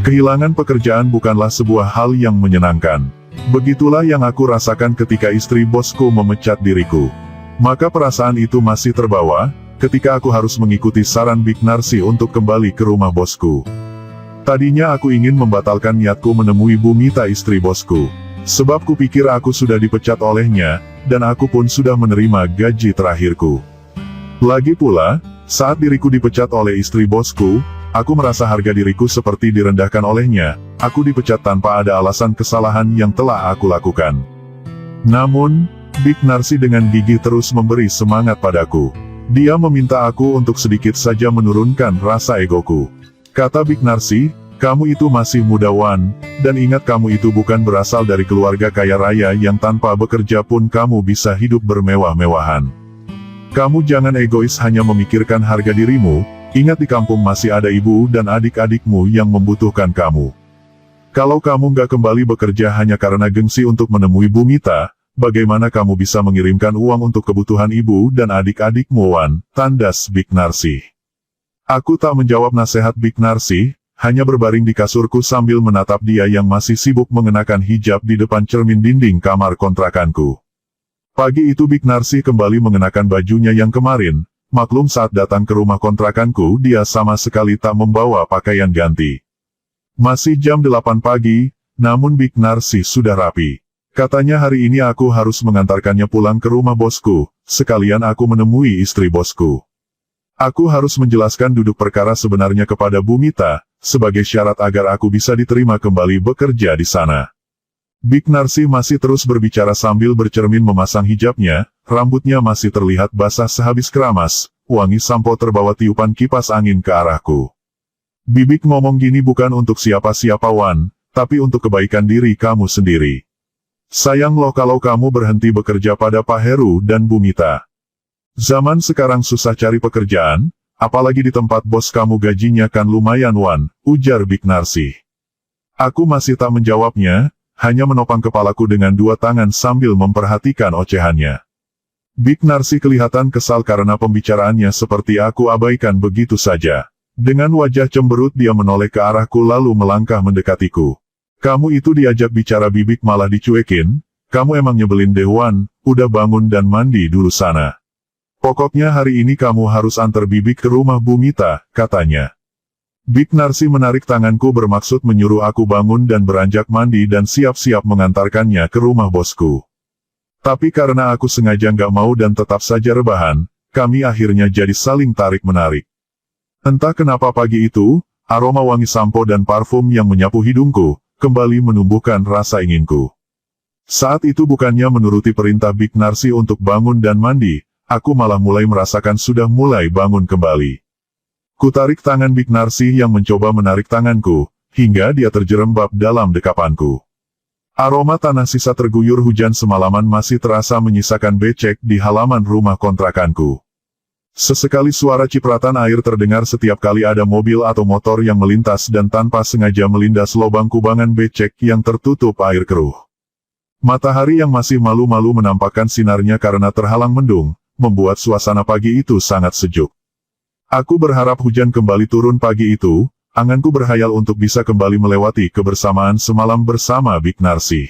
Kehilangan pekerjaan bukanlah sebuah hal yang menyenangkan. Begitulah yang aku rasakan ketika istri bosku memecat diriku. Maka perasaan itu masih terbawa, ketika aku harus mengikuti saran Big Narsi untuk kembali ke rumah bosku. Tadinya aku ingin membatalkan niatku menemui Bu Mita istri bosku. Sebab kupikir aku sudah dipecat olehnya, dan aku pun sudah menerima gaji terakhirku. Lagi pula, saat diriku dipecat oleh istri bosku, aku merasa harga diriku seperti direndahkan olehnya. Aku dipecat tanpa ada alasan kesalahan yang telah aku lakukan. Namun, Big Narsi dengan gigih terus memberi semangat padaku. Dia meminta aku untuk sedikit saja menurunkan rasa egoku. Kata Big Narsi, kamu itu masih muda Wan, dan ingat kamu itu bukan berasal dari keluarga kaya raya yang tanpa bekerja pun kamu bisa hidup bermewah-mewahan. Kamu jangan egois hanya memikirkan harga dirimu, ingat di kampung masih ada ibu dan adik-adikmu yang membutuhkan kamu. Kalau kamu nggak kembali bekerja hanya karena gengsi untuk menemui Bu Mita, bagaimana kamu bisa mengirimkan uang untuk kebutuhan ibu dan adik-adikmu Wan? Tandas Big Narsi. Aku tak menjawab nasihat Big Narsi, hanya berbaring di kasurku sambil menatap dia yang masih sibuk mengenakan hijab di depan cermin dinding kamar kontrakanku. Pagi itu Big Narsi kembali mengenakan bajunya yang kemarin, maklum saat datang ke rumah kontrakanku dia sama sekali tak membawa pakaian ganti. Masih jam 8 pagi, namun Big Narsi sudah rapi. Katanya hari ini aku harus mengantarkannya pulang ke rumah bosku, sekalian aku menemui istri bosku. Aku harus menjelaskan duduk perkara sebenarnya kepada Bu Mita, sebagai syarat agar aku bisa diterima kembali bekerja di sana. Big Narsi masih terus berbicara sambil bercermin memasang hijabnya, rambutnya masih terlihat basah sehabis keramas, wangi sampo terbawa tiupan kipas angin ke arahku. Bibik ngomong gini bukan untuk siapa-siapa Wan, tapi untuk kebaikan diri kamu sendiri. Sayang loh kalau kamu berhenti bekerja pada Pak Heru dan Bu Mita. Zaman sekarang susah cari pekerjaan, apalagi di tempat bos kamu gajinya kan lumayan Wan, ujar Big Narsi. Aku masih tak menjawabnya, hanya menopang kepalaku dengan dua tangan sambil memperhatikan ocehannya. Big Narsi kelihatan kesal karena pembicaraannya seperti aku abaikan begitu saja. Dengan wajah cemberut dia menoleh ke arahku lalu melangkah mendekatiku. Kamu itu diajak bicara Bibik malah dicuekin, kamu emang nyebelin deh Wan, udah bangun dan mandi dulu sana. Pokoknya hari ini kamu harus antar Bibik ke rumah Bu Mita, katanya. Big Narsi menarik tanganku bermaksud menyuruh aku bangun dan beranjak mandi dan siap-siap mengantarkannya ke rumah bosku. Tapi karena aku sengaja nggak mau dan tetap saja rebahan, kami akhirnya jadi saling tarik-menarik. Entah kenapa pagi itu, aroma wangi sampo dan parfum yang menyapu hidungku, kembali menumbuhkan rasa inginku. Saat itu bukannya menuruti perintah Big Narsi untuk bangun dan mandi, aku malah mulai merasakan sudah mulai bangun kembali. Kutarik tangan Big Narsi yang mencoba menarik tanganku, hingga dia terjerembab dalam dekapanku. Aroma tanah sisa terguyur hujan semalaman masih terasa menyisakan becek di halaman rumah kontrakanku. Sesekali suara cipratan air terdengar setiap kali ada mobil atau motor yang melintas dan tanpa sengaja melindas lubang kubangan becek yang tertutup air keruh. Matahari yang masih malu-malu menampakkan sinarnya karena terhalang mendung, membuat suasana pagi itu sangat sejuk. Aku berharap hujan kembali turun pagi itu, anganku berhayal untuk bisa kembali melewati kebersamaan semalam bersama Big Narsi.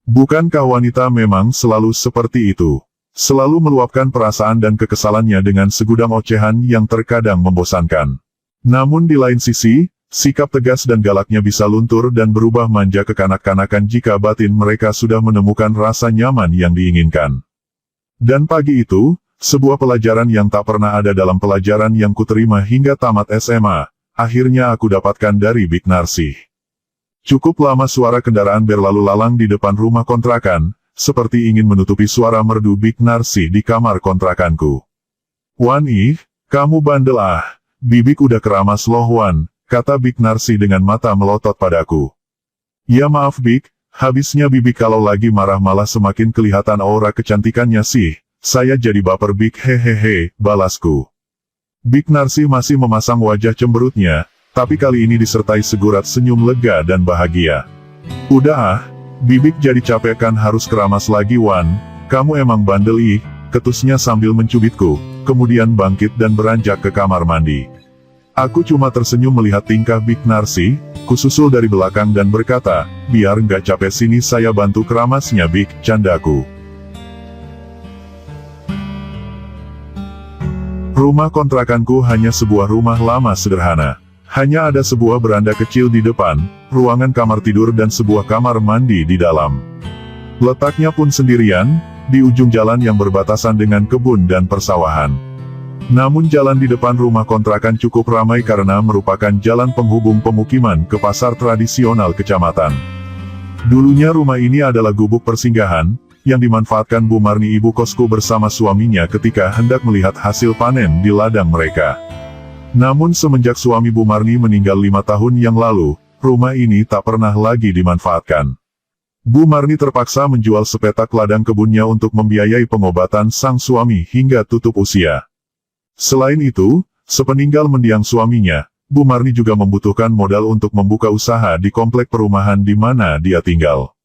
Bukankah wanita memang selalu seperti itu? Selalu meluapkan perasaan dan kekesalannya dengan segudang ocehan yang terkadang membosankan. Namun di lain sisi, sikap tegas dan galaknya bisa luntur dan berubah manja kekanak-kanakan jika batin mereka sudah menemukan rasa nyaman yang diinginkan. Dan pagi itu, sebuah pelajaran yang tak pernah ada dalam pelajaran yang kuterima hingga tamat SMA, akhirnya aku dapatkan dari Big Narsi. Cukup lama suara kendaraan berlalu lalang di depan rumah kontrakan, seperti ingin menutupi suara merdu Big Narsi di kamar kontrakanku. Wan kamu bandel ah, Bibik udah keramas loh Wan, kata Big Narsi dengan mata melotot padaku. Ya maaf Big, habisnya Bibik kalau lagi marah malah semakin kelihatan aura kecantikannya sih, saya jadi baper Big hehehe, balasku. Big Narsi masih memasang wajah cemberutnya, tapi kali ini disertai segurat senyum lega dan bahagia. Udah ah, Bibik jadi capek kan harus keramas lagi Wan, kamu emang bandel ketusnya sambil mencubitku. kemudian bangkit dan beranjak ke kamar mandi. Aku cuma tersenyum melihat tingkah Big Narsi, kususul dari belakang dan berkata, biar nggak capek sini saya bantu keramasnya Big, candaku. Rumah kontrakanku hanya sebuah rumah lama sederhana. Hanya ada sebuah beranda kecil di depan, ruangan kamar tidur dan sebuah kamar mandi di dalam. Letaknya pun sendirian, di ujung jalan yang berbatasan dengan kebun dan persawahan. Namun jalan di depan rumah kontrakan cukup ramai karena merupakan jalan penghubung pemukiman ke pasar tradisional kecamatan. Dulunya rumah ini adalah gubuk persinggahan, yang dimanfaatkan Bu Marni ibu kosku bersama suaminya ketika hendak melihat hasil panen di ladang mereka. Namun semenjak suami Bu Marni meninggal 5 tahun yang lalu, rumah ini tak pernah lagi dimanfaatkan. Bu Marni terpaksa menjual sepetak ladang kebunnya untuk membiayai pengobatan sang suami hingga tutup usia. Selain itu, sepeninggal mendiang suaminya, Bu Marni juga membutuhkan modal untuk membuka usaha di komplek perumahan di mana dia tinggal.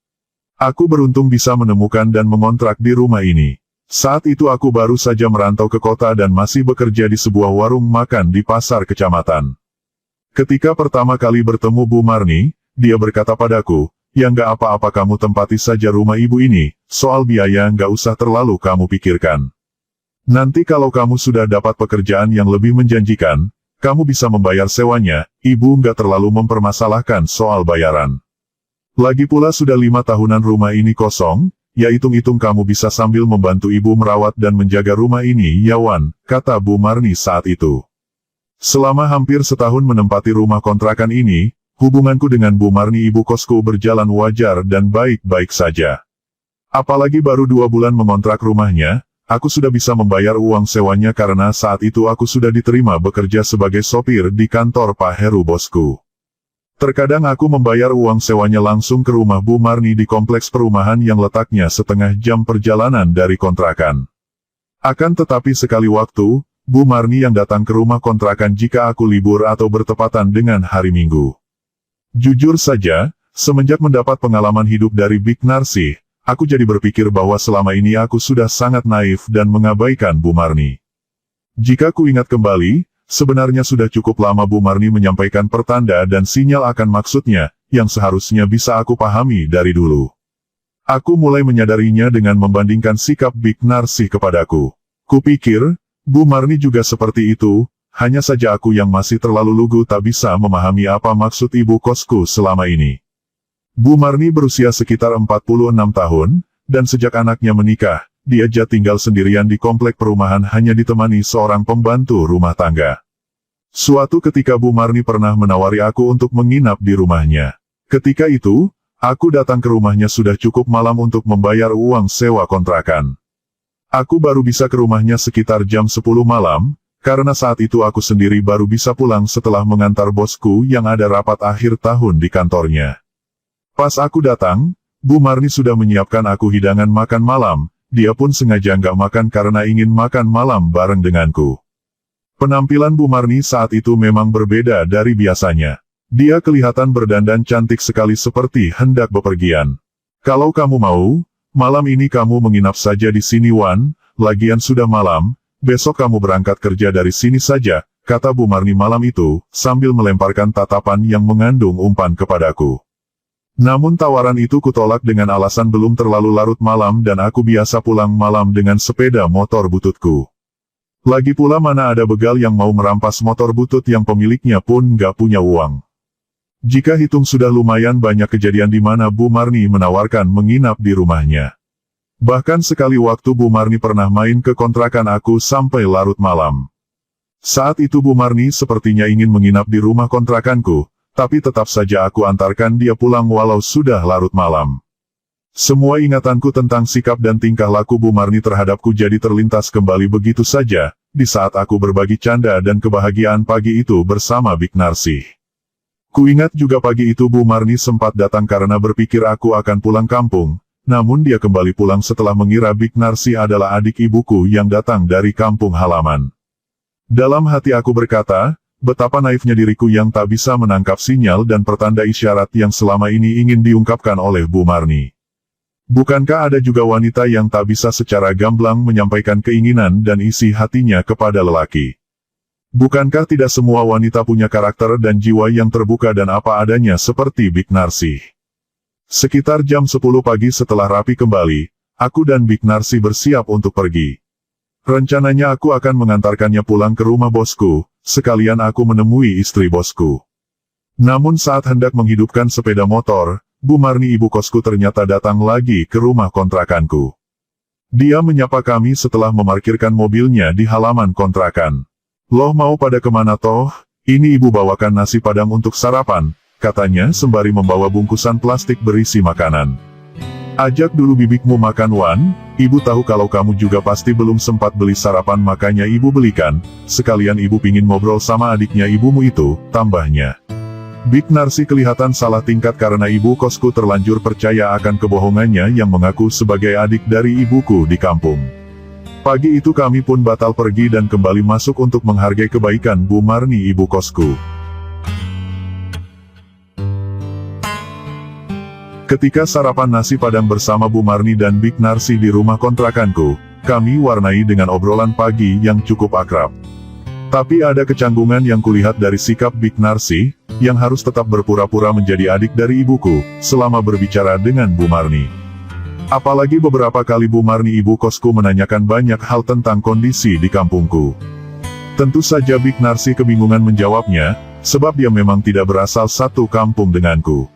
Aku beruntung bisa menemukan dan mengontrak di rumah ini. Saat itu aku baru saja merantau ke kota dan masih bekerja di sebuah warung makan di pasar kecamatan. Ketika pertama kali bertemu Bu Marni, dia berkata padaku, ya nggak apa-apa kamu tempati saja rumah ibu ini, soal biaya nggak usah terlalu kamu pikirkan. Nanti kalau kamu sudah dapat pekerjaan yang lebih menjanjikan, kamu bisa membayar sewanya, ibu nggak terlalu mempermasalahkan soal bayaran. Lagi pula sudah 5 tahunan rumah ini kosong, ya hitung-hitung kamu bisa sambil membantu ibu merawat dan menjaga rumah ini ya Wan, kata Bu Marni saat itu. Selama hampir setahun menempati rumah kontrakan ini, hubunganku dengan Bu Marni ibu kosku berjalan wajar dan baik-baik saja. Apalagi baru 2 bulan mengontrak rumahnya, aku sudah bisa membayar uang sewanya karena saat itu aku sudah diterima bekerja sebagai sopir di kantor Pak Heru bosku. Terkadang aku membayar uang sewanya langsung ke rumah Bu Marni di kompleks perumahan yang letaknya setengah jam perjalanan dari kontrakan. Akan tetapi sekali waktu, Bu Marni yang datang ke rumah kontrakan jika aku libur atau bertepatan dengan hari Minggu. Jujur saja, semenjak mendapat pengalaman hidup dari Big Narsi, aku jadi berpikir bahwa selama ini aku sudah sangat naif dan mengabaikan Bu Marni. Jika ku ingat kembali, sebenarnya sudah cukup lama Bu Marni menyampaikan pertanda dan sinyal akan maksudnya, yang seharusnya bisa aku pahami dari dulu. Aku mulai menyadarinya dengan membandingkan sikap Big Narsi kepadaku. Kupikir, Bu Marni juga seperti itu, hanya saja aku yang masih terlalu lugu tak bisa memahami apa maksud ibu kosku selama ini. Bu Marni berusia sekitar 46 tahun, dan sejak anaknya menikah, dia tinggal sendirian di komplek perumahan hanya ditemani seorang pembantu rumah tangga. Suatu ketika Bu Marni pernah menawari aku untuk menginap di rumahnya. Ketika itu, aku datang ke rumahnya sudah cukup malam untuk membayar uang sewa kontrakan. Aku baru bisa ke rumahnya sekitar jam 10 malam, karena saat itu aku sendiri baru bisa pulang setelah mengantar bosku yang ada rapat akhir tahun di kantornya. Pas aku datang, Bu Marni sudah menyiapkan aku hidangan makan malam. Dia pun sengaja nggak makan karena ingin makan malam bareng denganku. Penampilan Bu Marni saat itu memang berbeda dari biasanya. Dia kelihatan berdandan cantik sekali seperti hendak bepergian. Kalau kamu mau, malam ini kamu menginap saja di sini Wan, lagian sudah malam, besok kamu berangkat kerja dari sini saja, kata Bu Marni malam itu, sambil melemparkan tatapan yang mengandung umpan kepadaku. Namun tawaran itu kutolak dengan alasan belum terlalu larut malam dan aku biasa pulang malam dengan sepeda motor bututku. Lagi pula mana ada begal yang mau merampas motor butut yang pemiliknya pun nggak punya uang. Jika hitung sudah lumayan banyak kejadian di mana Bu Marni menawarkan menginap di rumahnya. Bahkan sekali waktu Bu Marni pernah main ke kontrakan aku sampai larut malam. Saat itu Bu Marni sepertinya ingin menginap di rumah kontrakanku. Tapi tetap saja aku antarkan dia pulang walau sudah larut malam. Semua ingatanku tentang sikap dan tingkah laku Bu Marni terhadapku jadi terlintas kembali begitu saja, di saat aku berbagi canda dan kebahagiaan pagi itu bersama Big Narsi. Kuingat juga pagi itu Bu Marni sempat datang karena berpikir aku akan pulang kampung, namun dia kembali pulang setelah mengira Big Narsi adalah adik ibuku yang datang dari kampung halaman. Dalam hati aku berkata, betapa naifnya diriku yang tak bisa menangkap sinyal dan pertanda isyarat yang selama ini ingin diungkapkan oleh Bu Marni. Bukankah ada juga wanita yang tak bisa secara gamblang menyampaikan keinginan dan isi hatinya kepada lelaki? Bukankah tidak semua wanita punya karakter dan jiwa yang terbuka dan apa adanya seperti Big Narsi? Sekitar jam 10 pagi setelah rapi kembali, aku dan Big Narsi bersiap untuk pergi. Rencananya aku akan mengantarkannya pulang ke rumah bosku, sekalian aku menemui istri bosku. Namun saat hendak menghidupkan sepeda motor, Bu Marni ibu kosku ternyata datang lagi ke rumah kontrakanku. Dia menyapa kami setelah memarkirkan mobilnya di halaman kontrakan. "Loh, mau pada kemana toh? Ini ibu bawakan nasi padang untuk sarapan," katanya sembari membawa bungkusan plastik berisi makanan. "Ajak dulu bibikmu makan Wan, ibu tahu kalau kamu juga pasti belum sempat beli sarapan makanya ibu belikan, sekalian ibu pingin ngobrol sama adiknya ibumu itu," tambahnya. Big Narsi kelihatan salah tingkat karena ibu kosku terlanjur percaya akan kebohongannya yang mengaku sebagai adik dari ibuku di kampung. Pagi itu kami pun batal pergi dan kembali masuk untuk menghargai kebaikan Bu Marni ibu kosku. Ketika sarapan nasi padang bersama Bu Marni dan Big Narsi di rumah kontrakanku, kami warnai dengan obrolan pagi yang cukup akrab. Tapi ada kecanggungan yang kulihat dari sikap Big Narsi, yang harus tetap berpura-pura menjadi adik dari ibuku, selama berbicara dengan Bu Marni. Apalagi beberapa kali Bu Marni ibu kosku menanyakan banyak hal tentang kondisi di kampungku. Tentu saja Big Narsi kebingungan menjawabnya, sebab dia memang tidak berasal satu kampung denganku.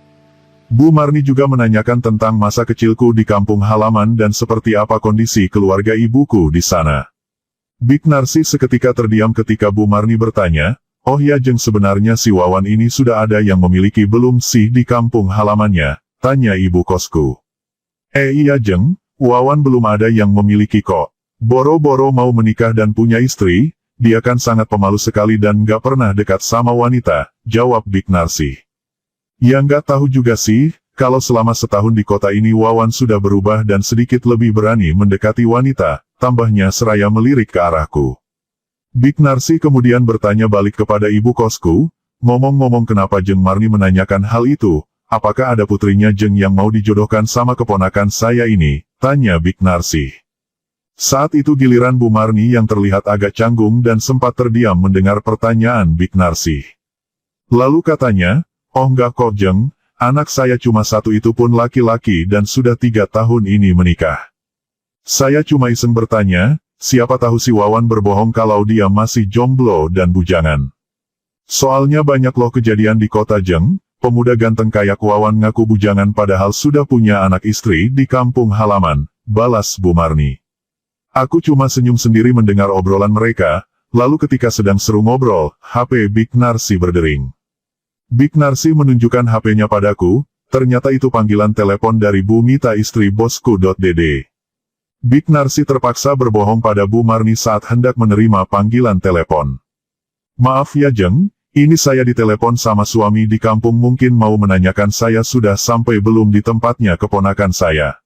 Bu Marni juga menanyakan tentang masa kecilku di kampung halaman dan seperti apa kondisi keluarga ibuku di sana. Big Narsi seketika terdiam ketika Bu Marni bertanya, "Oh ya Jeng, sebenarnya si Wawan ini sudah ada yang memiliki belum sih di kampung halamannya?" tanya ibu kosku. Iya Jeng, Wawan belum ada yang memiliki kok. Boro-boro mau menikah dan punya istri, dia kan sangat pemalu sekali dan gak pernah dekat sama wanita, jawab Big Narsi. Ya nggak tahu juga sih, kalau selama setahun di kota ini Wawan sudah berubah dan sedikit lebih berani mendekati wanita, tambahnya seraya melirik ke arahku. Big Narsi kemudian bertanya balik kepada ibu kosku, "Ngomong-ngomong kenapa Jeng Marni menanyakan hal itu, apakah ada putrinya Jeng yang mau dijodohkan sama keponakan saya ini?" tanya Big Narsi. Saat itu giliran Bu Marni yang terlihat agak canggung dan sempat terdiam mendengar pertanyaan Big Narsi. Lalu katanya, "Oh enggak kok Jeng, anak saya cuma satu itu pun laki-laki dan sudah 3 tahun ini menikah. Saya cuma iseng bertanya, siapa tahu si Wawan berbohong kalau dia masih jomblo dan bujangan. Soalnya banyak loh kejadian di kota Jeng, pemuda ganteng kayak Wawan ngaku bujangan padahal sudah punya anak istri di kampung halaman," balas Bu Marni. Aku cuma senyum sendiri mendengar obrolan mereka, lalu ketika sedang seru ngobrol, HP Big Narsi berdering. Big Narsi menunjukkan HP-nya padaku, ternyata itu panggilan telepon dari Bu Mita istri bosku. Dede. Big Narsi terpaksa berbohong pada Bu Marni saat hendak menerima panggilan telepon. "Maaf ya Jeng, ini saya ditelepon sama suami di kampung mungkin mau menanyakan saya sudah sampai belum di tempatnya keponakan saya.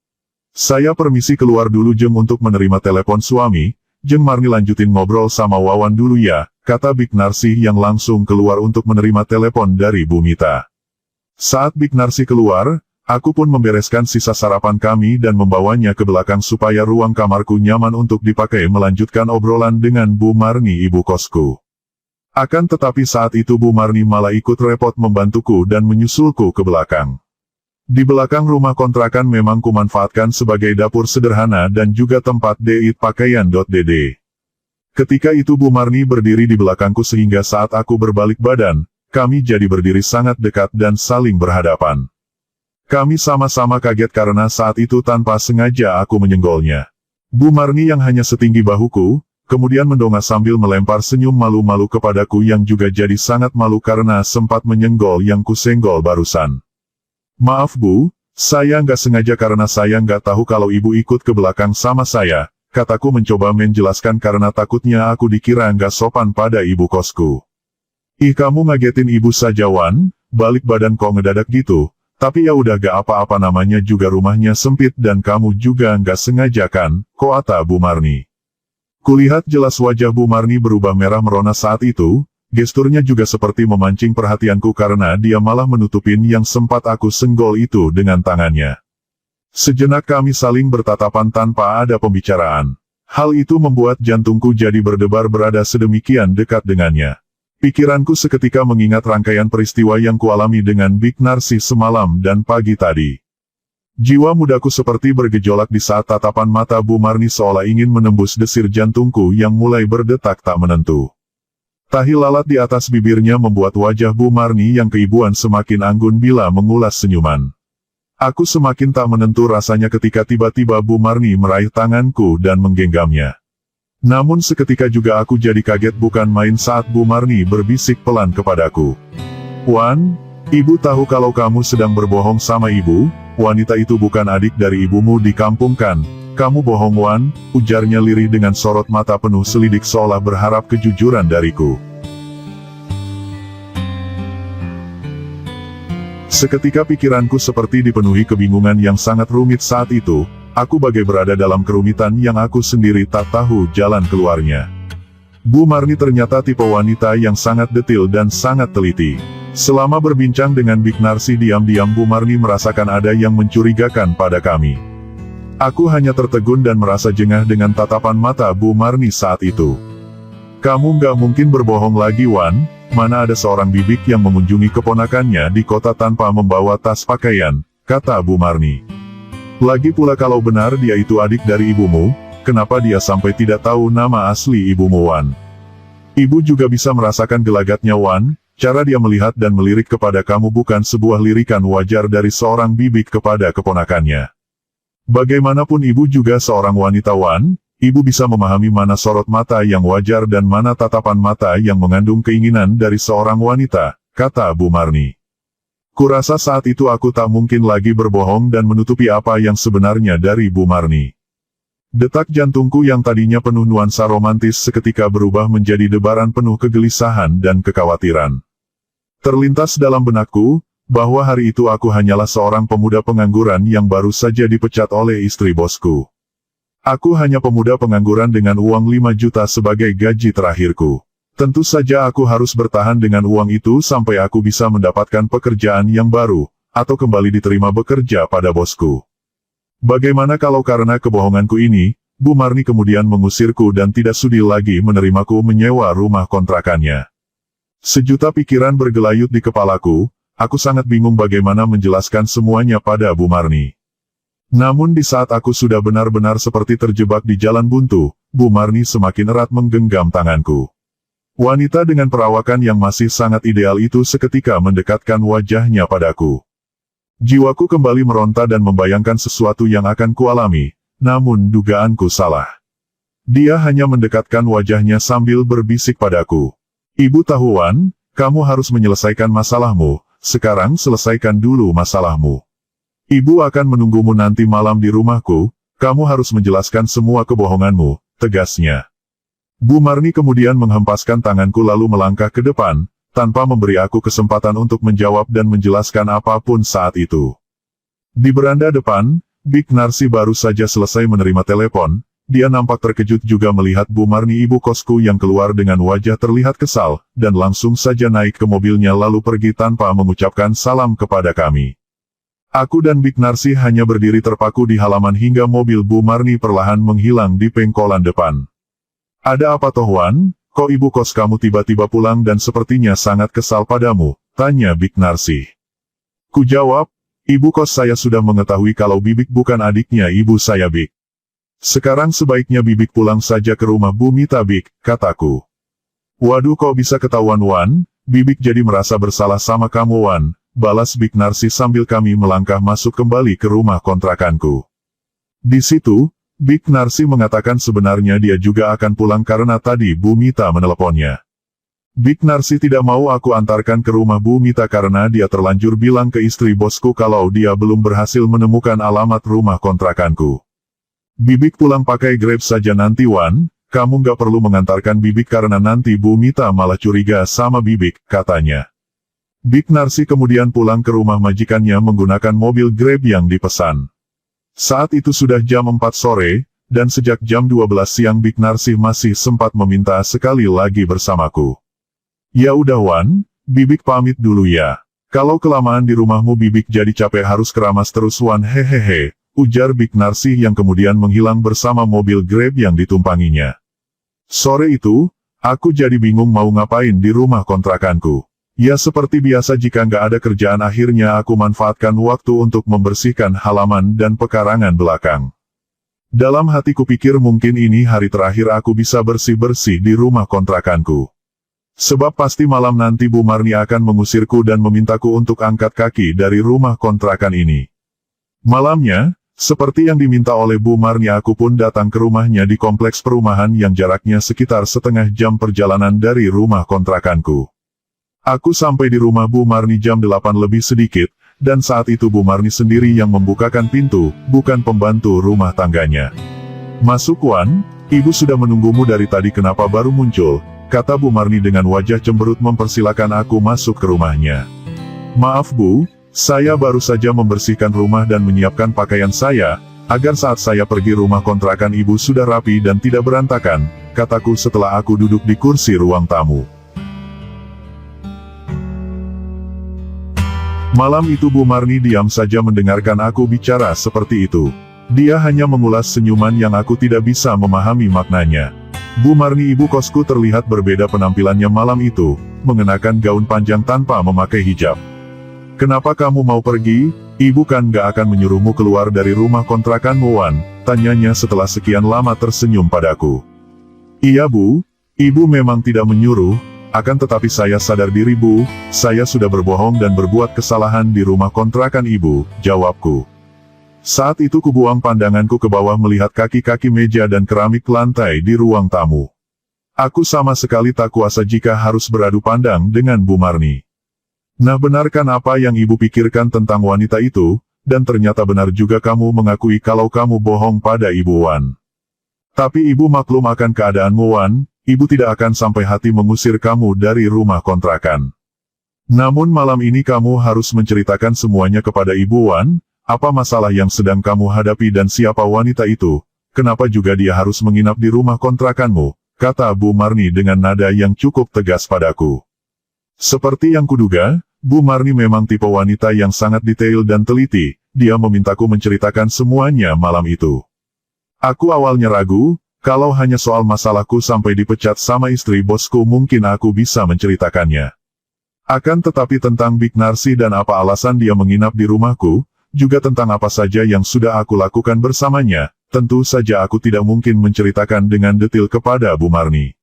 Saya permisi keluar dulu Jeng untuk menerima telepon suami, Jeng Marni lanjutin ngobrol sama Wawan dulu ya," kata Big Narsi yang langsung keluar untuk menerima telepon dari Bu Mita. Saat Big Narsi keluar, aku pun membereskan sisa sarapan kami dan membawanya ke belakang supaya ruang kamarku nyaman untuk dipakai melanjutkan obrolan dengan Bu Marni ibu kosku. Akan tetapi saat itu Bu Marni malah ikut repot membantuku dan menyusulku ke belakang. Di belakang rumah kontrakan memang kumanfaatkan sebagai dapur sederhana dan juga tempat deit pakaian. Dede. Ketika itu Bu Marni berdiri di belakangku sehingga saat aku berbalik badan, kami jadi berdiri sangat dekat dan saling berhadapan. Kami sama-sama kaget karena saat itu tanpa sengaja aku menyenggolnya. Bu Marni yang hanya setinggi bahuku, kemudian mendongak sambil melempar senyum malu-malu kepadaku yang juga jadi sangat malu karena sempat menyenggol yang kusenggol barusan. "Maaf Bu, saya nggak sengaja karena saya nggak tahu kalau ibu ikut ke belakang sama saya," kataku mencoba menjelaskan karena takutnya aku dikira nggak sopan pada ibu kosku. "Ih kamu ngagetin ibu saja Wan, balik badan kok ngedadak gitu. Tapi ya udah gak apa-apa namanya juga rumahnya sempit dan kamu juga nggak sengaja kan, kata Bu Marni." Kulihat jelas wajah Bu Marni berubah merah merona saat itu, gesturnya juga seperti memancing perhatianku karena dia malah menutupin yang sempat aku senggol itu dengan tangannya. Sejenak kami saling bertatapan tanpa ada pembicaraan. Hal itu membuat jantungku jadi berdebar berada sedemikian dekat dengannya. Pikiranku seketika mengingat rangkaian peristiwa yang kualami dengan Big Narsi semalam dan pagi tadi. Jiwa mudaku seperti bergejolak di saat tatapan mata Bu Marni seolah ingin menembus desir jantungku yang mulai berdetak tak menentu. Tahi lalat di atas bibirnya membuat wajah Bu Marni yang keibuan semakin anggun bila mengulas senyuman. Aku semakin tak menentu rasanya ketika tiba-tiba Bu Marni meraih tanganku dan menggenggamnya. Namun seketika juga aku jadi kaget bukan main saat Bu Marni berbisik pelan kepadaku. "Wan, ibu tahu kalau kamu sedang berbohong sama ibu, wanita itu bukan adik dari ibumu di kampung kan? Kamu bohong Wan," ujarnya lirih dengan sorot mata penuh selidik seolah berharap kejujuran dariku. Seketika pikiranku seperti dipenuhi kebingungan yang sangat rumit saat itu, aku bagai berada dalam kerumitan yang aku sendiri tak tahu jalan keluarnya. Bu Marni ternyata tipe wanita yang sangat detil dan sangat teliti. Selama berbincang dengan Big Narsi diam-diam Bu Marni merasakan ada yang mencurigakan pada kami. Aku hanya tertegun dan merasa jengah dengan tatapan mata Bu Marni saat itu. "Kamu nggak mungkin berbohong lagi Wan, mana ada seorang bibik yang mengunjungi keponakannya di kota tanpa membawa tas pakaian," kata Bu Marni. "Lagi pula kalau benar dia itu adik dari ibumu, kenapa dia sampai tidak tahu nama asli ibumu Wan? Ibu juga bisa merasakan gelagatnya Wan, cara dia melihat dan melirik kepada kamu bukan sebuah lirikan wajar dari seorang bibik kepada keponakannya. Bagaimanapun ibu juga seorang wanita Wan, ibu bisa memahami mana sorot mata yang wajar dan mana tatapan mata yang mengandung keinginan dari seorang wanita," kata Bu Marni. Kurasa saat itu aku tak mungkin lagi berbohong dan menutupi apa yang sebenarnya dari Bu Marni. Detak jantungku yang tadinya penuh nuansa romantis seketika berubah menjadi debaran penuh kegelisahan dan kekhawatiran. Terlintas dalam benakku, bahwa hari itu aku hanyalah seorang pemuda pengangguran yang baru saja dipecat oleh istri bosku. Aku hanya pemuda pengangguran dengan uang 5 juta sebagai gaji terakhirku. Tentu saja aku harus bertahan dengan uang itu sampai aku bisa mendapatkan pekerjaan yang baru, atau kembali diterima bekerja pada bosku. Bagaimana kalau karena kebohonganku ini, Bu Marni kemudian mengusirku dan tidak sudi lagi menerimaku menyewa rumah kontrakannya? Sejuta pikiran bergelayut di kepalaku, aku sangat bingung bagaimana menjelaskan semuanya pada Bu Marni. Namun di saat aku sudah benar-benar seperti terjebak di jalan buntu, Bu Marni semakin erat menggenggam tanganku. Wanita dengan perawakan yang masih sangat ideal itu seketika mendekatkan wajahnya padaku. Jiwaku kembali meronta dan membayangkan sesuatu yang akan kualami, namun dugaanku salah. Dia hanya mendekatkan wajahnya sambil berbisik padaku. "Ibu tahu Wan, kamu harus menyelesaikan masalahmu, sekarang selesaikan dulu masalahmu. Ibu akan menunggumu nanti malam di rumahku, kamu harus menjelaskan semua kebohonganmu," tegasnya. Bu Marni kemudian menghempaskan tanganku lalu melangkah ke depan, tanpa memberi aku kesempatan untuk menjawab dan menjelaskan apapun saat itu. Di beranda depan, Big Narsi baru saja selesai menerima telepon, dia nampak terkejut juga melihat Bu Marni ibu kosku yang keluar dengan wajah terlihat kesal, dan langsung saja naik ke mobilnya lalu pergi tanpa mengucapkan salam kepada kami. Aku dan Big Narsi hanya berdiri terpaku di halaman hingga mobil Bu Marni perlahan menghilang di pengkolan depan. "Ada apa toh Wan, kok ibu kos kamu tiba-tiba pulang dan sepertinya sangat kesal padamu?" tanya Big Narsi. Ku jawab, "Ibu kos saya sudah mengetahui kalau Bibik bukan adiknya ibu saya Big. Sekarang sebaiknya Bibik pulang saja ke rumah Bu Mita Big," kataku. "Waduh kok bisa ketahuan Wan, Bibik jadi merasa bersalah sama kamu Wan," balas Big Narsi sambil kami melangkah masuk kembali ke rumah kontrakanku. Di situ, Big Narsi mengatakan sebenarnya dia juga akan pulang karena tadi Bu Mita meneleponnya. Big Narsi tidak mau aku antarkan ke rumah Bu Mita karena dia terlanjur bilang ke istri bosku kalau dia belum berhasil menemukan alamat rumah kontrakanku. "Bibik pulang pakai Grab saja nanti Wan, kamu nggak perlu mengantarkan Bibik karena nanti Bu Mita malah curiga sama Bibik," katanya. Big Narsi kemudian pulang ke rumah majikannya menggunakan mobil Grab yang dipesan. Saat itu sudah jam 4 sore, dan sejak jam 12 siang Big Narsi masih sempat meminta sekali lagi bersamaku. "Ya udah Wan, Bibik pamit dulu ya. Kalau kelamaan di rumahmu Bibik jadi capek harus keramas terus Wan hehehe," ujar Big Narsih yang kemudian menghilang bersama mobil Grab yang ditumpanginya. Sore itu, aku jadi bingung mau ngapain di rumah kontrakanku. Ya seperti biasa jika nggak ada kerjaan akhirnya aku manfaatkan waktu untuk membersihkan halaman dan pekarangan belakang. Dalam hatiku pikir mungkin ini hari terakhir aku bisa bersih-bersih di rumah kontrakanku. Sebab pasti malam nanti Bu Marni akan mengusirku dan memintaku untuk angkat kaki dari rumah kontrakan ini. Malamnya, seperti yang diminta oleh Bu Marni aku pun datang ke rumahnya di kompleks perumahan yang jaraknya sekitar setengah jam perjalanan dari rumah kontrakanku. Aku sampai di rumah Bu Marni jam 8 lebih sedikit, dan saat itu Bu Marni sendiri yang membukakan pintu, bukan pembantu rumah tangganya. "Masuk Wan, ibu sudah menunggumu dari tadi kenapa baru muncul?" kata Bu Marni dengan wajah cemberut mempersilakan aku masuk ke rumahnya. "Maaf Bu, saya baru saja membersihkan rumah dan menyiapkan pakaian saya, agar saat saya pergi rumah kontrakan ibu sudah rapi dan tidak berantakan," kataku setelah aku duduk di kursi ruang tamu. Malam itu Bu Marni diam saja mendengarkan aku bicara seperti itu. Dia hanya mengulas senyuman yang aku tidak bisa memahami maknanya. Bu Marni ibu kosku terlihat berbeda penampilannya malam itu, mengenakan gaun panjang tanpa memakai hijab. "Kenapa kamu mau pergi? Ibu kan gak akan menyuruhmu keluar dari rumah kontrakanmu Wan?" tanyanya setelah sekian lama tersenyum padaku. "Iya Bu, ibu memang tidak menyuruh. Akan tetapi saya sadar diri Bu, saya sudah berbohong dan berbuat kesalahan di rumah kontrakan ibu," jawabku. Saat itu kubuang pandanganku ke bawah melihat kaki-kaki meja dan keramik lantai di ruang tamu. Aku sama sekali tak kuasa jika harus beradu pandang dengan Bu Marni. "Nah benarkan apa yang ibu pikirkan tentang wanita itu, dan ternyata benar juga kamu mengakui kalau kamu bohong pada ibu Wan. Tapi ibu maklum akan keadaanmu Wan. Ibu tidak akan sampai hati mengusir kamu dari rumah kontrakan. Namun malam ini kamu harus menceritakan semuanya kepada Ibu Wan, apa masalah yang sedang kamu hadapi dan siapa wanita itu, kenapa juga dia harus menginap di rumah kontrakanmu," kata Bu Marni dengan nada yang cukup tegas padaku. Seperti yang kuduga, Bu Marni memang tipe wanita yang sangat detail dan teliti, dia memintaku menceritakan semuanya malam itu. Aku awalnya ragu, kalau hanya soal masalahku sampai dipecat sama istri bosku mungkin aku bisa menceritakannya. Akan tetapi tentang Big Narsih dan apa alasan dia menginap di rumahku, juga tentang apa saja yang sudah aku lakukan bersamanya, tentu saja aku tidak mungkin menceritakan dengan detail kepada Bu Marni.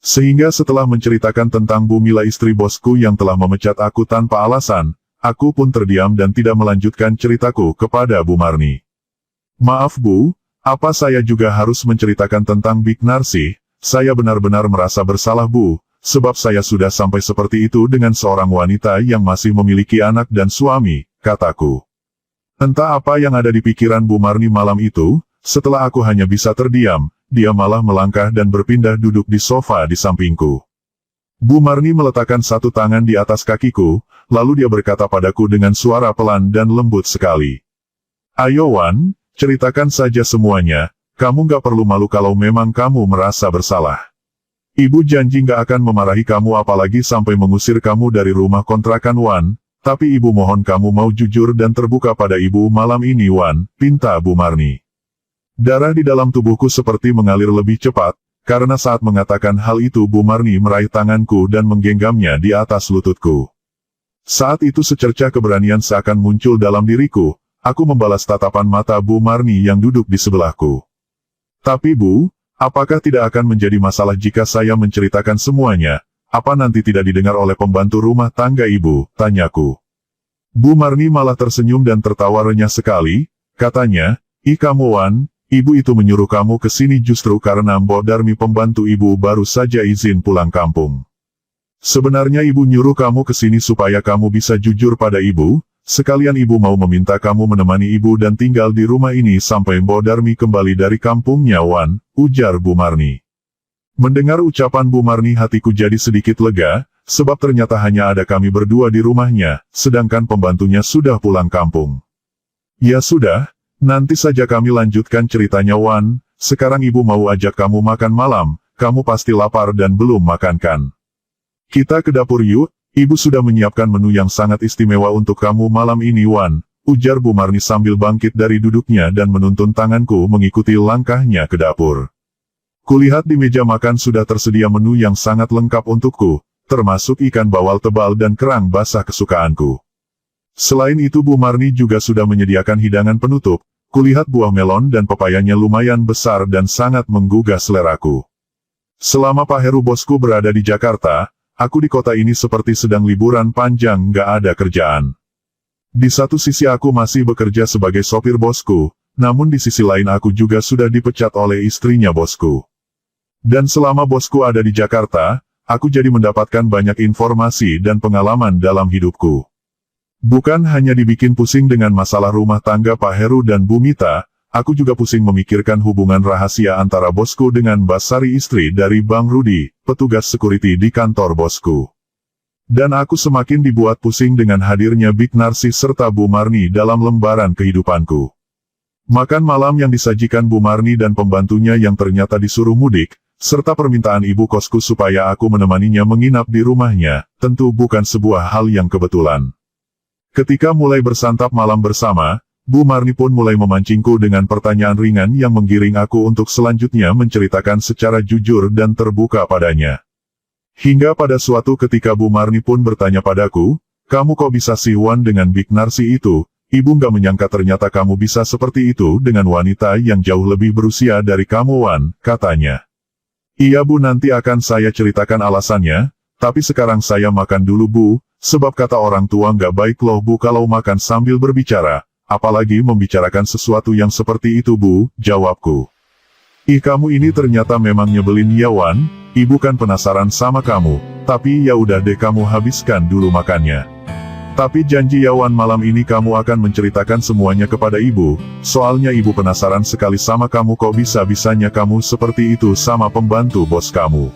Sehingga setelah menceritakan tentang Bu Mila istri bosku yang telah memecat aku tanpa alasan, aku pun terdiam dan tidak melanjutkan ceritaku kepada Bu Marni. "Maaf Bu, apa saya juga harus menceritakan tentang Big Narsih? Saya benar-benar merasa bersalah Bu, sebab saya sudah sampai seperti itu dengan seorang wanita yang masih memiliki anak dan suami," kataku. Entah apa yang ada di pikiran Bu Marni malam itu, setelah aku hanya bisa terdiam, dia malah melangkah dan berpindah duduk di sofa di sampingku. Bu Marni meletakkan satu tangan di atas kakiku, lalu dia berkata padaku dengan suara pelan dan lembut sekali. "Ayo Wan, ceritakan saja semuanya, kamu gak perlu malu kalau memang kamu merasa bersalah. Ibu janji gak akan memarahi kamu apalagi sampai mengusir kamu dari rumah kontrakan Wan, tapi ibu mohon kamu mau jujur dan terbuka pada ibu malam ini Wan," pinta Bu Marni. Darah di dalam tubuhku seperti mengalir lebih cepat, karena saat mengatakan hal itu Bu Marni meraih tanganku dan menggenggamnya di atas lututku. Saat itu secercah keberanian seakan muncul dalam diriku. Aku membalas tatapan mata Bu Marni yang duduk di sebelahku. "Tapi Bu, apakah tidak akan menjadi masalah jika saya menceritakan semuanya? Apa nanti tidak didengar oleh pembantu rumah tangga Ibu?" tanyaku. Bu Marni malah tersenyum dan tertawa renyah sekali, katanya, "Ih kamu Wan, Ibu itu menyuruh kamu ke sini justru karena Mbok Darmi pembantu Ibu baru saja izin pulang kampung. Sebenarnya Ibu nyuruh kamu ke sini supaya kamu bisa jujur pada Ibu. Sekalian Ibu mau meminta kamu menemani Ibu dan tinggal di rumah ini sampai Mbok Darmi kembali dari kampungnya Wan," ujar Bu Marni. Mendengar ucapan Bu Marni hatiku jadi sedikit lega, sebab ternyata hanya ada kami berdua di rumahnya, sedangkan pembantunya sudah pulang kampung. "Ya sudah, nanti saja kami lanjutkan ceritanya Wan, sekarang Ibu mau ajak kamu makan malam, kamu pasti lapar dan belum makan kan? Kita ke dapur yuk. Ibu sudah menyiapkan menu yang sangat istimewa untuk kamu malam ini Wan," ujar Bu Marni sambil bangkit dari duduknya dan menuntun tanganku mengikuti langkahnya ke dapur. Kulihat di meja makan sudah tersedia menu yang sangat lengkap untukku, termasuk ikan bawal tebal dan kerang basah kesukaanku. Selain itu Bu Marni juga sudah menyediakan hidangan penutup, kulihat buah melon dan pepayanya lumayan besar dan sangat menggugah seleraku. Selama Pak Heru bosku berada di Jakarta, aku di kota ini seperti sedang liburan panjang nggak ada kerjaan. Di satu sisi aku masih bekerja sebagai sopir bosku, namun di sisi lain aku juga sudah dipecat oleh istrinya bosku. Dan selama bosku ada di Jakarta, aku jadi mendapatkan banyak informasi dan pengalaman dalam hidupku. Bukan hanya dibikin pusing dengan masalah rumah tangga Pak Heru dan Bu Mita, aku juga pusing memikirkan hubungan rahasia antara bosku dengan Mbak Sari istri dari Bang Rudi, petugas security di kantor bosku. Dan aku semakin dibuat pusing dengan hadirnya Big Narsis serta Bu Marni dalam lembaran kehidupanku. Makan malam yang disajikan Bu Marni dan pembantunya yang ternyata disuruh mudik, serta permintaan ibu kosku supaya aku menemaninya menginap di rumahnya, tentu bukan sebuah hal yang kebetulan. Ketika mulai bersantap malam bersama, Bu Marni pun mulai memancingku dengan pertanyaan ringan yang menggiring aku untuk selanjutnya menceritakan secara jujur dan terbuka padanya. Hingga pada suatu ketika Bu Marni pun bertanya padaku, "Kamu kok bisa siwan dengan Big Narsi itu? Ibu nggak menyangka ternyata kamu bisa seperti itu dengan wanita yang jauh lebih berusia dari kamu Wan," katanya. "Iya Bu, nanti akan saya ceritakan alasannya, tapi sekarang saya makan dulu Bu, sebab kata orang tua nggak baik loh Bu kalau makan sambil berbicara, apalagi membicarakan sesuatu yang seperti itu Bu," jawabku. "Ih kamu ini ternyata memang nyebelin ya Wan, ibu kan penasaran sama kamu, tapi ya udah deh kamu habiskan dulu makannya. Tapi janji ya Wan malam ini kamu akan menceritakan semuanya kepada ibu, soalnya ibu penasaran sekali sama kamu kok bisa-bisanya kamu seperti itu sama pembantu bos kamu."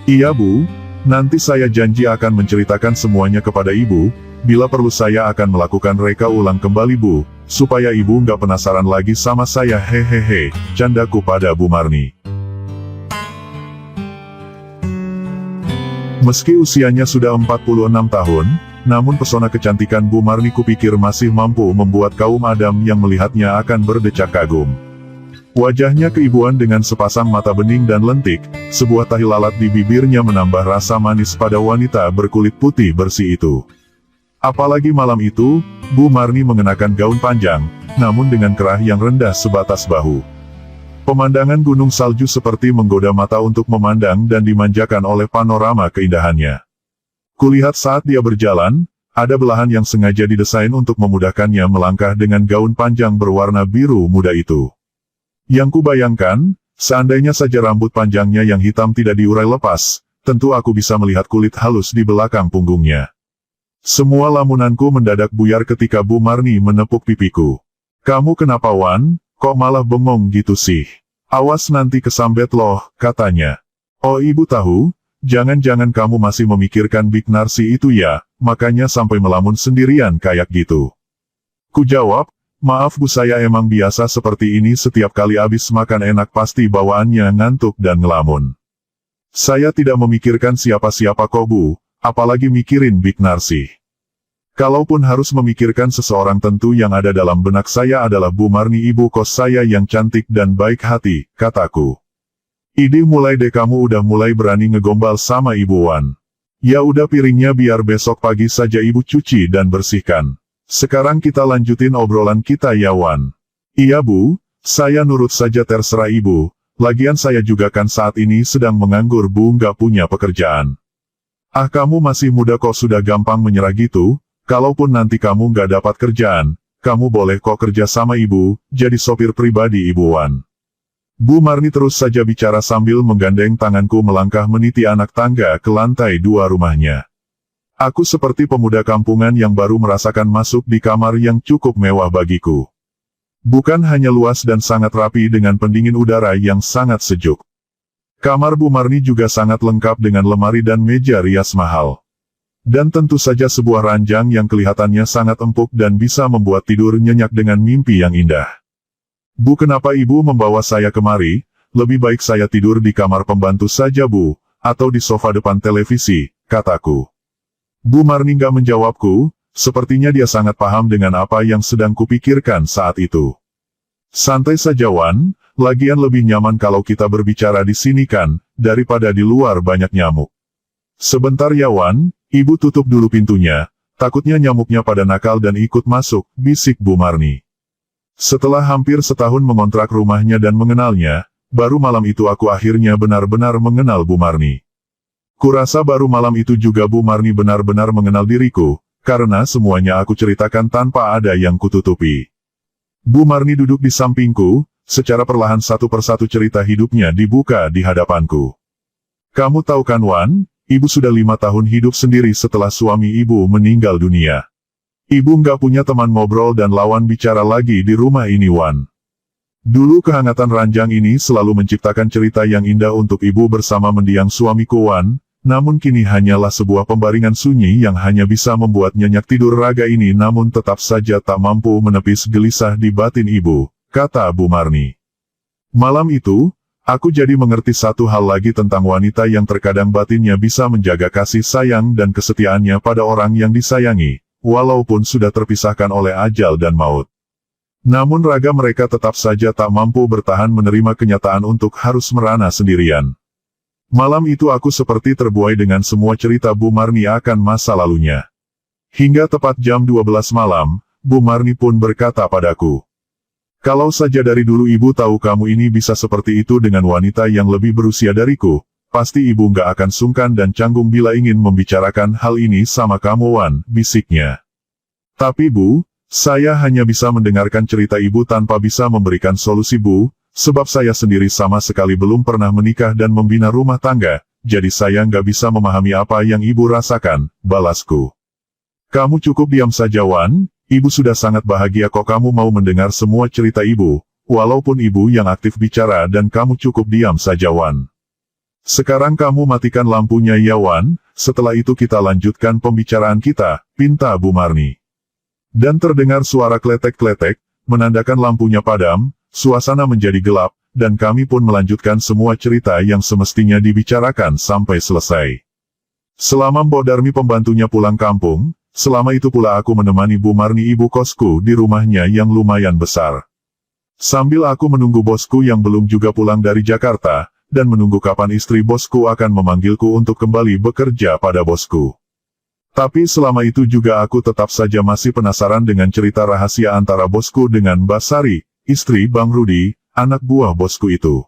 "Iya Bu, nanti saya janji akan menceritakan semuanya kepada ibu, bila perlu saya akan melakukan reka ulang kembali Bu, supaya ibu nggak penasaran lagi sama saya hehehe," candaku pada Bu Marni. Meski usianya sudah 46 tahun, namun pesona kecantikan Bu Marni kupikir masih mampu membuat kaum Adam yang melihatnya akan berdecak kagum. Wajahnya keibuan dengan sepasang mata bening dan lentik, sebuah tahi lalat di bibirnya menambah rasa manis pada wanita berkulit putih bersih itu. Apalagi malam itu, Bu Marni mengenakan gaun panjang, namun dengan kerah yang rendah sebatas bahu. Pemandangan gunung salju seperti menggoda mata untuk memandang dan dimanjakan oleh panorama keindahannya. Kulihat saat dia berjalan, ada belahan yang sengaja didesain untuk memudahkannya melangkah dengan gaun panjang berwarna biru muda itu. Yang kubayangkan, seandainya saja rambut panjangnya yang hitam tidak diurai lepas, tentu aku bisa melihat kulit halus di belakang punggungnya. Semua lamunanku mendadak buyar ketika Bu Marni menepuk pipiku. "Kamu kenapa Wan, kok malah bengong gitu sih? Awas nanti kesambet loh," katanya. "Oh ibu tahu, jangan-jangan kamu masih memikirkan Big Narsi itu ya, makanya sampai melamun sendirian kayak gitu." Ku jawab, "Maaf Bu, saya emang biasa seperti ini setiap kali abis makan enak pasti bawaannya ngantuk dan ngelamun. Saya tidak memikirkan siapa-siapa kok Bu, apalagi mikirin Big Narsi. Kalaupun harus memikirkan seseorang tentu yang ada dalam benak saya adalah Bu Marni ibu kos saya yang cantik dan baik hati," kataku. "Idih mulai deh kamu udah mulai berani ngegombal sama Ibu Wan. Ya udah piringnya biar besok pagi saja Ibu cuci dan bersihkan. Sekarang kita lanjutin obrolan kita ya Wan." "Iya Bu, saya nurut saja terserah Ibu, lagian saya juga kan saat ini sedang menganggur Bu nggak punya pekerjaan." "Ah kamu masih muda kok sudah gampang menyerah gitu, kalaupun nanti kamu nggak dapat kerjaan, kamu boleh kok kerja sama Ibu, jadi sopir pribadi Ibu Wan." Bu Marni terus saja bicara sambil menggandeng tanganku melangkah meniti anak tangga ke lantai 2 rumahnya. Aku seperti pemuda kampungan yang baru merasakan masuk di kamar yang cukup mewah bagiku. Bukan hanya luas dan sangat rapi dengan pendingin udara yang sangat sejuk. Kamar Bu Marni juga sangat lengkap dengan lemari dan meja rias mahal. Dan tentu saja sebuah ranjang yang kelihatannya sangat empuk dan bisa membuat tidur nyenyak dengan mimpi yang indah. "Bu, kenapa Ibu membawa saya kemari? Lebih baik saya tidur di kamar pembantu saja Bu, atau di sofa depan televisi," kataku. Bu Marni nggak menjawabku, Sepertinya dia sangat paham dengan apa yang sedang kupikirkan saat itu. Santai saja Wan, lagian lebih nyaman kalau kita berbicara di sini kan, daripada di luar banyak nyamuk. Sebentar ya Wan, ibu tutup dulu pintunya, takutnya nyamuknya pada nakal dan ikut masuk, bisik Bu Marni. Setelah hampir setahun mengontrak rumahnya dan mengenalnya, baru malam itu aku akhirnya benar-benar mengenal Bu Marni. Kurasa baru malam itu juga Bu Marni benar-benar mengenal diriku, karena semuanya aku ceritakan tanpa ada yang kututupi. Bu Marni duduk di sampingku, secara perlahan satu persatu cerita hidupnya dibuka di hadapanku. Kamu tahu kan Wan, ibu sudah 5 tahun hidup sendiri setelah suami ibu meninggal dunia. Ibu nggak punya teman ngobrol dan lawan bicara lagi di rumah ini Wan. Dulu kehangatan ranjang ini selalu menciptakan cerita yang indah untuk ibu bersama mendiang suamiku Wan, namun kini hanyalah sebuah pembaringan sunyi yang hanya bisa membuat nyenyak tidur raga ini namun tetap saja tak mampu menepis gelisah di batin ibu, kata Bu Marni. Malam itu, aku jadi mengerti satu hal lagi tentang wanita yang terkadang batinnya bisa menjaga kasih sayang dan kesetiaannya pada orang yang disayangi, walaupun sudah terpisahkan oleh ajal dan maut. Namun raga mereka tetap saja tak mampu bertahan menerima kenyataan untuk harus merana sendirian. Malam itu aku seperti terbuai dengan semua cerita Bu Marni akan masa lalunya. Hingga tepat jam 12 malam, Bu Marni pun berkata padaku, "Kalau saja dari dulu ibu tahu kamu ini bisa seperti itu dengan wanita yang lebih berusia dariku, pasti ibu nggak akan sungkan dan canggung bila ingin membicarakan hal ini sama kamu Wan," bisiknya. "Tapi Bu, saya hanya bisa mendengarkan cerita ibu tanpa bisa memberikan solusi Bu. Sebab saya sendiri sama sekali belum pernah menikah dan membina rumah tangga, jadi saya nggak bisa memahami apa yang ibu rasakan," balasku. "Kamu cukup diam saja Wan, ibu sudah sangat bahagia kok kamu mau mendengar semua cerita ibu, walaupun ibu yang aktif bicara dan kamu cukup diam saja Wan. Sekarang kamu matikan lampunya ya Wan, setelah itu kita lanjutkan pembicaraan kita," pinta Bu Marni. Dan terdengar suara kletek-kletek, menandakan lampunya padam. Suasana menjadi gelap, dan kami pun melanjutkan semua cerita yang semestinya dibicarakan sampai selesai. Selama Mbok Darmi pembantunya pulang kampung, selama itu pula aku menemani Bu Marni ibu kosku di rumahnya yang lumayan besar. Sambil aku menunggu bosku yang belum juga pulang dari Jakarta, dan menunggu kapan istri bosku akan memanggilku untuk kembali bekerja pada bosku. Tapi selama itu juga aku tetap saja masih penasaran dengan cerita rahasia antara bosku dengan Mbak Sari, istri Bang Rudi, anak buah bosku itu.